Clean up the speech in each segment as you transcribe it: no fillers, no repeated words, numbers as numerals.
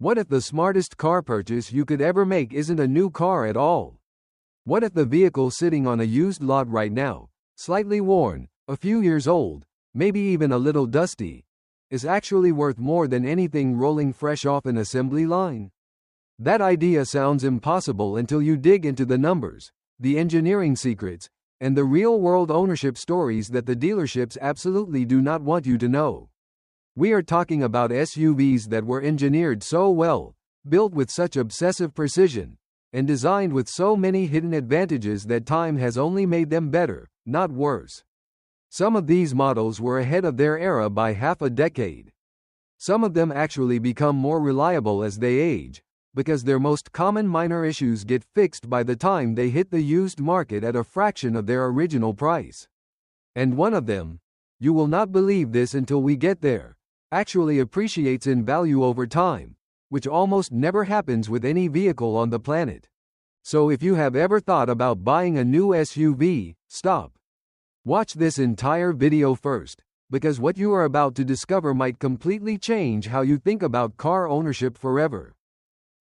What if the smartest car purchase you could ever make isn't a new car at all? What if the vehicle sitting on a used lot right now, slightly worn, a few years old, maybe even a little dusty, is actually worth more than anything rolling fresh off an assembly line? That idea sounds impossible until you dig into the numbers, the engineering secrets, and the real-world ownership stories that the dealerships absolutely do not want you to know. We are talking about SUVs that were engineered so well, built with such obsessive precision, and designed with so many hidden advantages that time has only made them better, not worse. Some of these models were ahead of their era by half a decade. Some of them actually become more reliable as they age, because their most common minor issues get fixed by the time they hit the used market at a fraction of their original price. And one of them, you will not believe this until we get there, actually appreciates in value over time, which almost never happens with any vehicle on the planet. So if you have ever thought about buying a new SUV, stop. Watch this entire video first, because what you are about to discover might completely change how you think about car ownership forever.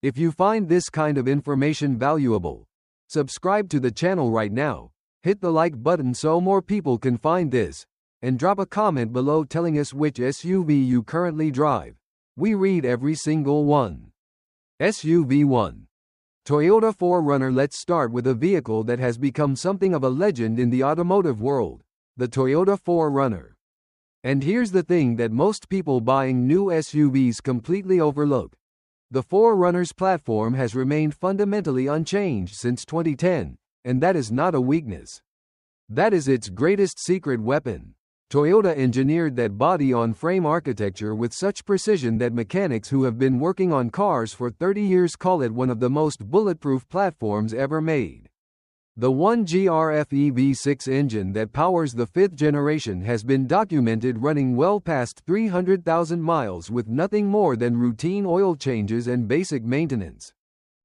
If you find this kind of information valuable, subscribe to the channel right now, hit the like button so more people can find this, and drop a comment below telling us which SUV you currently drive. We read every single one. SUV 1. Toyota 4Runner. Let's start with a vehicle that has become something of a legend in the automotive world, the Toyota 4Runner. And here's the thing that most people buying new SUVs completely overlook. The 4Runner's platform has remained fundamentally unchanged since 2010, and that is not a weakness. That is its greatest secret weapon. Toyota engineered that body-on-frame architecture with such precision that mechanics who have been working on cars for 30 years call it one of the most bulletproof platforms ever made. The 1GRFE V6 engine that powers the fifth generation has been documented running well past 300,000 miles with nothing more than routine oil changes and basic maintenance.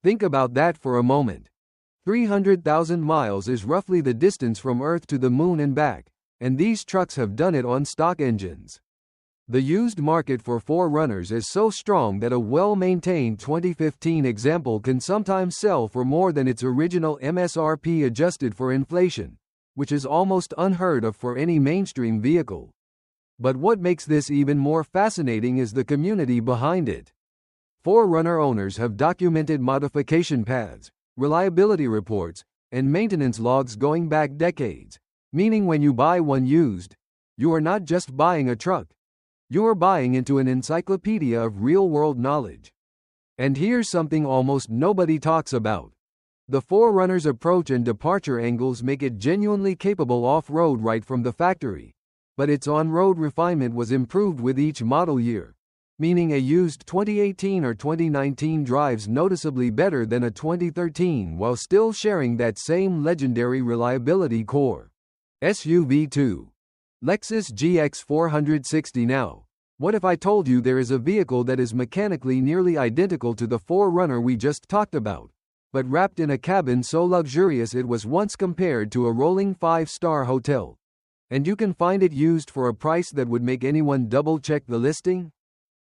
Think about that for a moment. 300,000 miles is roughly the distance from Earth to the Moon and back, and these trucks have done it on stock engines. The used market for 4Runners is so strong that a well-maintained 2015 example can sometimes sell for more than its original MSRP adjusted for inflation, which is almost unheard of for any mainstream vehicle. But what makes this even more fascinating is the community behind it. 4Runner owners have documented modification paths, reliability reports, and maintenance logs going back decades. Meaning when you buy one used, you are not just buying a truck. You are buying into an encyclopedia of real-world knowledge. And here's something almost nobody talks about. The 4Runner's approach and departure angles make it genuinely capable off-road right from the factory. But its on-road refinement was improved with each model year. Meaning a used 2018 or 2019 drives noticeably better than a 2013 while still sharing that same legendary reliability core. SUV 2. Lexus GX 460. Now, what if I told you there is a vehicle that is mechanically nearly identical to the 4Runner we just talked about, but wrapped in a cabin so luxurious it was once compared to a rolling 5-star hotel? And you can find it used for a price that would make anyone double-check the listing?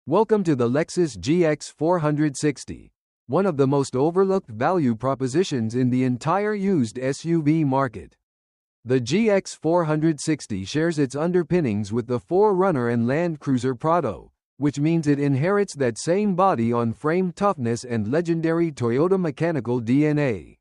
Welcome to the Lexus GX 460, one of the most overlooked value propositions in the entire used SUV market. The GX 460 shares its underpinnings with the 4Runner and Land Cruiser Prado, which means it inherits that same body-on-frame toughness and legendary Toyota mechanical DNA.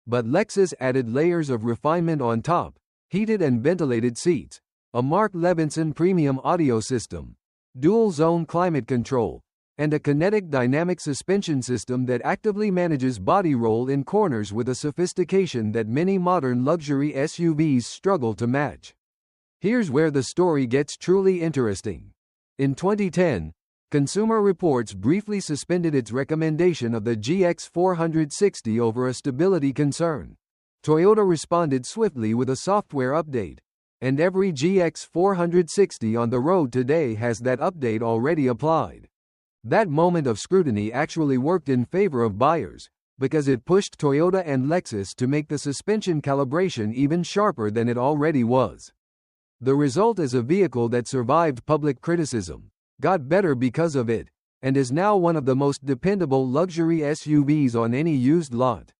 But Lexus added layers of refinement on top: heated and ventilated seats, a Mark Levinson premium audio system, dual-zone climate control, and a kinetic dynamic suspension system that actively manages body roll in corners with a sophistication that many modern luxury SUVs struggle to match. Here's where the story gets truly interesting. In 2010, Consumer Reports briefly suspended its recommendation of the GX 460 over a stability concern. Toyota responded swiftly with a software update, and every GX 460 on the road today has that update already applied. That moment of scrutiny actually worked in favor of buyers, because it pushed Toyota and Lexus to make the suspension calibration even sharper than it already was. The result is a vehicle that survived public criticism, got better because of it, and is now one of the most dependable luxury SUVs on any used lot.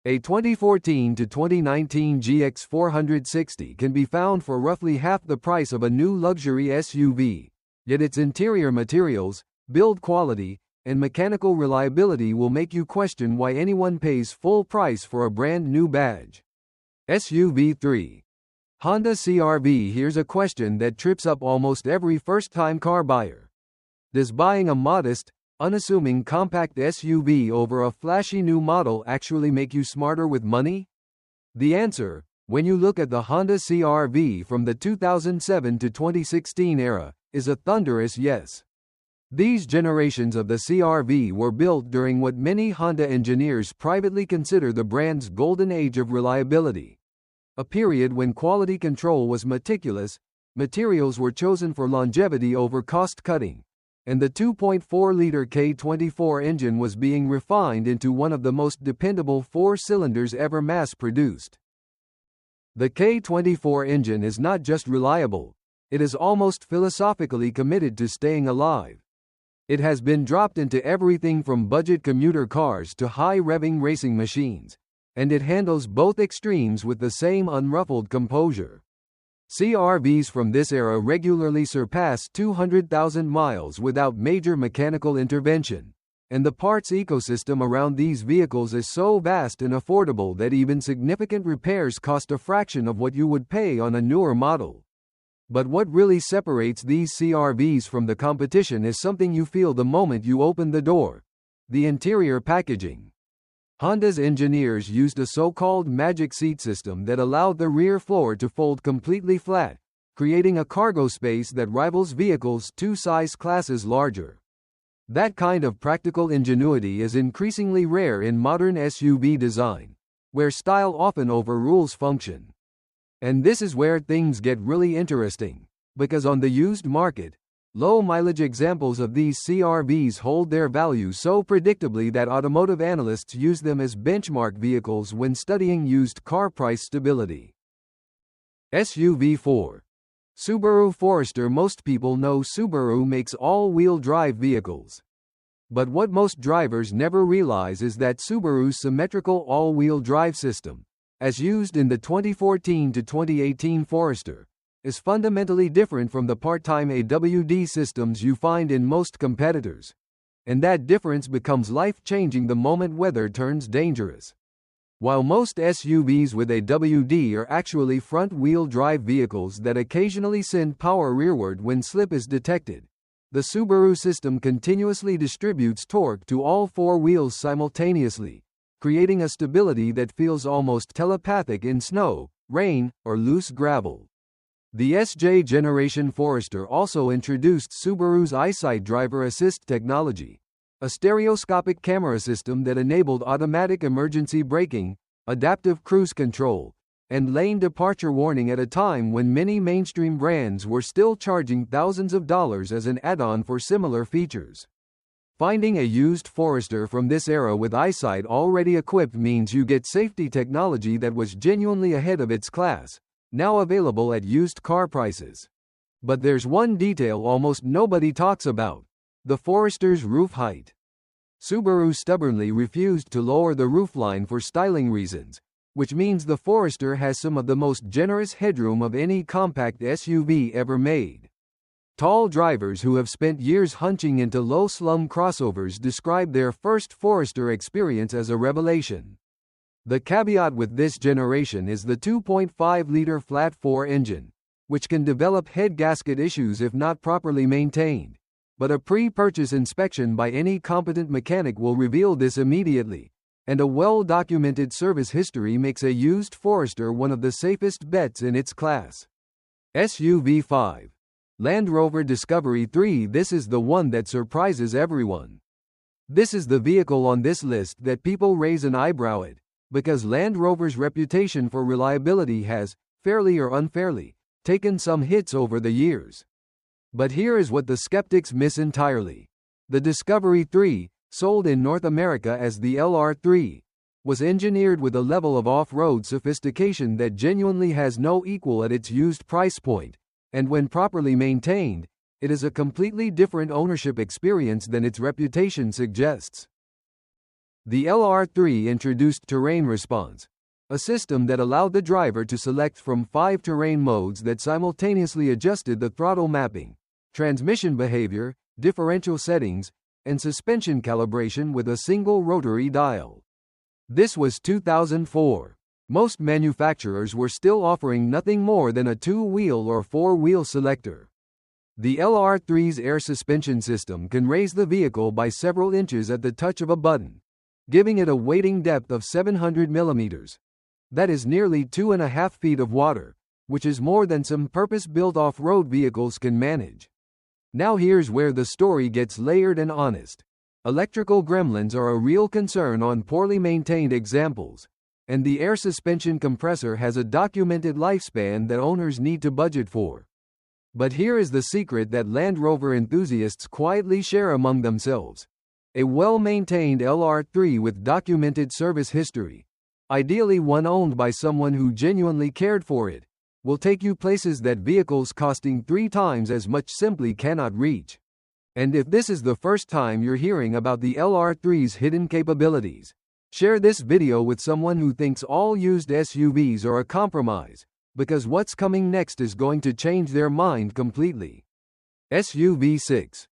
A 2014 to 2019 GX 460 can be found for roughly half the price of a new luxury SUV, yet its interior materials, build quality, and mechanical reliability will make you question why anyone pays full price for a brand new badge. SUV 3. Honda CR-V. Here's a question that trips up almost every first-time car buyer. Does buying a modest, unassuming compact SUV over a flashy new model actually make you smarter with money? The answer, when you look at the Honda CR-V from the 2007 to 2016 era, is a thunderous yes. These generations of the CR-V were built during what many Honda engineers privately consider the brand's golden age of reliability. A period when quality control was meticulous, materials were chosen for longevity over cost-cutting, and the 2.4-liter K24 engine was being refined into one of the most dependable four-cylinders ever mass-produced. The K24 engine is not just reliable, it is almost philosophically committed to staying alive. It has been dropped into everything from budget commuter cars to high-revving racing machines, and it handles both extremes with the same unruffled composure. CR-Vs from this era regularly surpass 200,000 miles without major mechanical intervention, and the parts ecosystem around these vehicles is so vast and affordable that even significant repairs cost a fraction of what you would pay on a newer model. But what really separates these CR-Vs from the competition is something you feel the moment you open the door: the interior packaging. Honda's engineers used a so-called magic seat system that allowed the rear floor to fold completely flat, creating a cargo space that rivals vehicles two size classes larger. That kind of practical ingenuity is increasingly rare in modern SUV design, where style often overrules function. And this is where things get really interesting, because on the used market, low-mileage examples of these CR-Vs hold their value so predictably that automotive analysts use them as benchmark vehicles when studying used car price stability. SUV 4. Subaru Forester. Most people know Subaru makes all-wheel drive vehicles. But what most drivers never realize is that Subaru's symmetrical all-wheel drive system, as used in the 2014 to 2018 Forester, is fundamentally different from the part-time AWD systems you find in most competitors. And that difference becomes life-changing the moment weather turns dangerous. While most SUVs with AWD are actually front-wheel drive vehicles that occasionally send power rearward when slip is detected, the Subaru system continuously distributes torque to all four wheels simultaneously, creating a stability that feels almost telepathic in snow, rain, or loose gravel. The SJ Generation Forester also introduced Subaru's EyeSight driver assist technology, a stereoscopic camera system that enabled automatic emergency braking, adaptive cruise control, and lane departure warning at a time when many mainstream brands were still charging thousands of dollars as an add-on for similar features. Finding a used Forester from this era with EyeSight already equipped means you get safety technology that was genuinely ahead of its class, now available at used car prices. But there's one detail almost nobody talks about: the Forester's roof height. Subaru stubbornly refused to lower the roofline for styling reasons, which means the Forester has some of the most generous headroom of any compact SUV ever made. Tall drivers who have spent years hunching into low-slum crossovers describe their first Forester experience as a revelation. The caveat with this generation is the 2.5-liter flat-4 engine, which can develop head gasket issues if not properly maintained. But a pre-purchase inspection by any competent mechanic will reveal this immediately, and a well-documented service history makes a used Forester one of the safest bets in its class. SUV 5. Land Rover Discovery 3. This is the one that surprises everyone. This is the vehicle on this list that people raise an eyebrow at, because Land Rover's reputation for reliability has, fairly or unfairly, taken some hits over the years. But here is what the skeptics miss entirely. The Discovery 3, sold in North America as the LR3, was engineered with a level of off-road sophistication that genuinely has no equal at its used price point, and when properly maintained, it is a completely different ownership experience than its reputation suggests. The LR3 introduced terrain response, a system that allowed the driver to select from 5 terrain modes that simultaneously adjusted the throttle mapping, transmission behavior, differential settings, and suspension calibration with a single rotary dial. This was 2004. Most manufacturers were still offering nothing more than a 2-wheel or 4-wheel selector. The LR3's air suspension system can raise the vehicle by several inches at the touch of a button, giving it a wading depth of 700 millimeters. That is nearly 2.5 feet of water, which is more than some purpose-built off-road vehicles can manage. Now here's where the story gets layered and honest. Electrical gremlins are a real concern on poorly maintained examples, and the air suspension compressor has a documented lifespan that owners need to budget for. But here is the secret that Land Rover enthusiasts quietly share among themselves. A well-maintained LR3 with documented service history, ideally one owned by someone who genuinely cared for it, will take you places that vehicles costing 3 times as much simply cannot reach. And if this is the first time you're hearing about the LR3's hidden capabilities, share this video with someone who thinks all used SUVs are a compromise, because what's coming next is going to change their mind completely. SUV 6.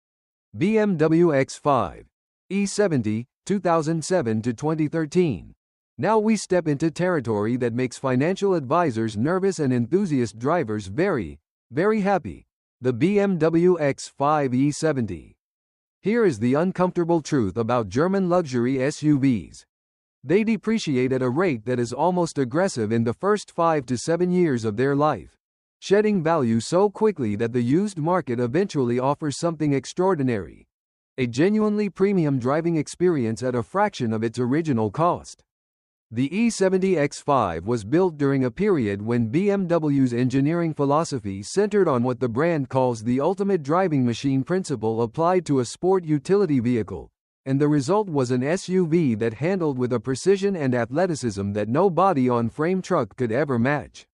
BMW X5. E70, 2007 to 2013. Now we step into territory that makes financial advisors nervous and enthusiast drivers very, very happy. The BMW X5 E70. Here is the uncomfortable truth about German luxury SUVs. They depreciate at a rate that is almost aggressive in the first 5 to 7 years of their life, shedding value so quickly that the used market eventually offers something extraordinary. A genuinely premium driving experience at a fraction of its original cost. The E70 X5 was built during a period when BMW's engineering philosophy centered on what the brand calls the ultimate driving machine principle applied to a sport utility vehicle, and the result was an SUV that handled with a precision and athleticism that no body-on-frame truck could ever match.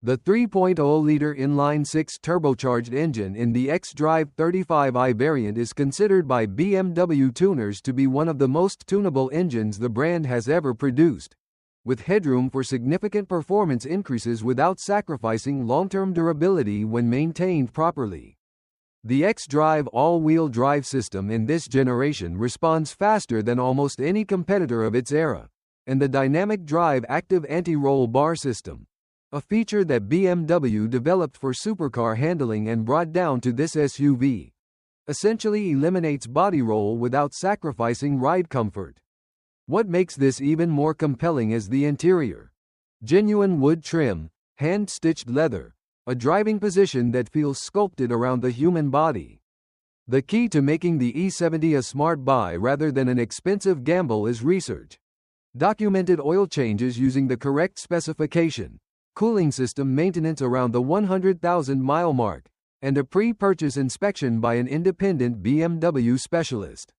The 3.0-liter inline-6 turbocharged engine in the xDrive 35i variant is considered by BMW tuners to be one of the most tunable engines the brand has ever produced, with headroom for significant performance increases without sacrificing long-term durability when maintained properly. The xDrive all-wheel drive system in this generation responds faster than almost any competitor of its era, and the Dynamic Drive active anti-roll bar system, a feature that BMW developed for supercar handling and brought down to this SUV, essentially eliminates body roll without sacrificing ride comfort. What makes this even more compelling is the interior. Genuine wood trim, hand-stitched leather, a driving position that feels sculpted around the human body. The key to making the E70 a smart buy rather than an expensive gamble is research. Documented oil changes using the correct specification, cooling system maintenance around the 100,000-mile mark, and a pre-purchase inspection by an independent BMW specialist.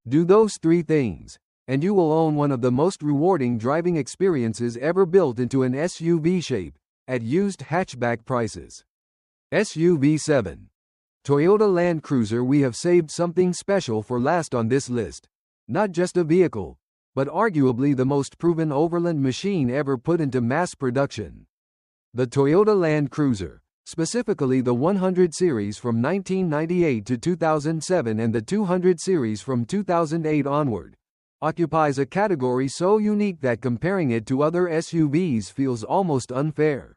Do those 3 things, and you will own one of the most rewarding driving experiences ever built into an SUV shape, at used hatchback prices. SUV 7. Toyota Land Cruiser. We have saved something special for last on this list. Not just a vehicle, but arguably the most proven overland machine ever put into mass production. The Toyota Land Cruiser, specifically the 100 series from 1998 to 2007 and the 200 series from 2008 onward, occupies a category so unique that comparing it to other SUVs feels almost unfair.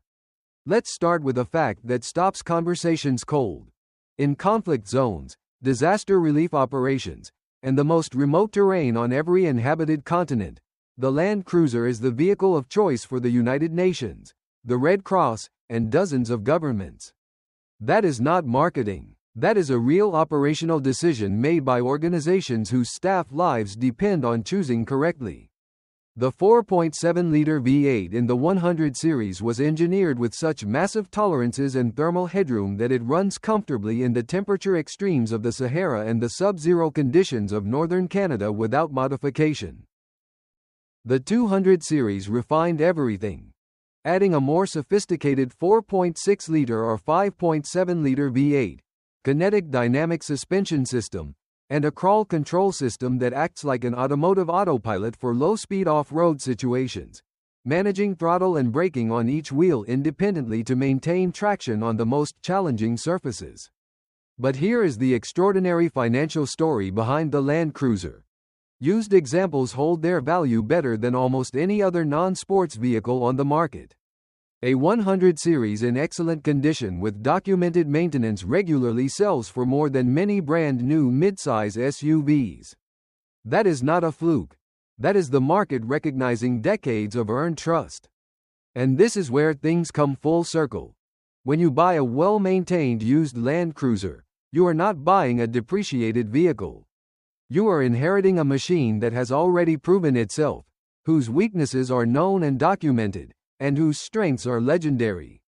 Let's start with a fact that stops conversations cold. In conflict zones, disaster relief operations, and the most remote terrain on every inhabited continent, the Land Cruiser is the vehicle of choice for the United Nations, the Red Cross, and dozens of governments. That is not marketing. That is a real operational decision made by organizations whose staff lives depend on choosing correctly. The 4.7-liter V8 in the 100 series was engineered with such massive tolerances and thermal headroom that it runs comfortably in the temperature extremes of the Sahara and the sub-zero conditions of northern Canada without modification. The 200 series refined everything, adding a more sophisticated 4.6-liter or 5.7-liter V8, kinetic dynamic suspension system, and a crawl control system that acts like an automotive autopilot for low-speed off-road situations, managing throttle and braking on each wheel independently to maintain traction on the most challenging surfaces. But here is the extraordinary financial story behind the Land Cruiser. Used examples hold their value better than almost any other non-sports vehicle on the market. A 100 series in excellent condition with documented maintenance regularly sells for more than many brand new midsize SUVs. That is not a fluke. That is the market recognizing decades of earned trust. And this is where things come full circle. When you buy a well-maintained used Land Cruiser, you are not buying a depreciated vehicle. You are inheriting a machine that has already proven itself, whose weaknesses are known and documented, and whose strengths are legendary.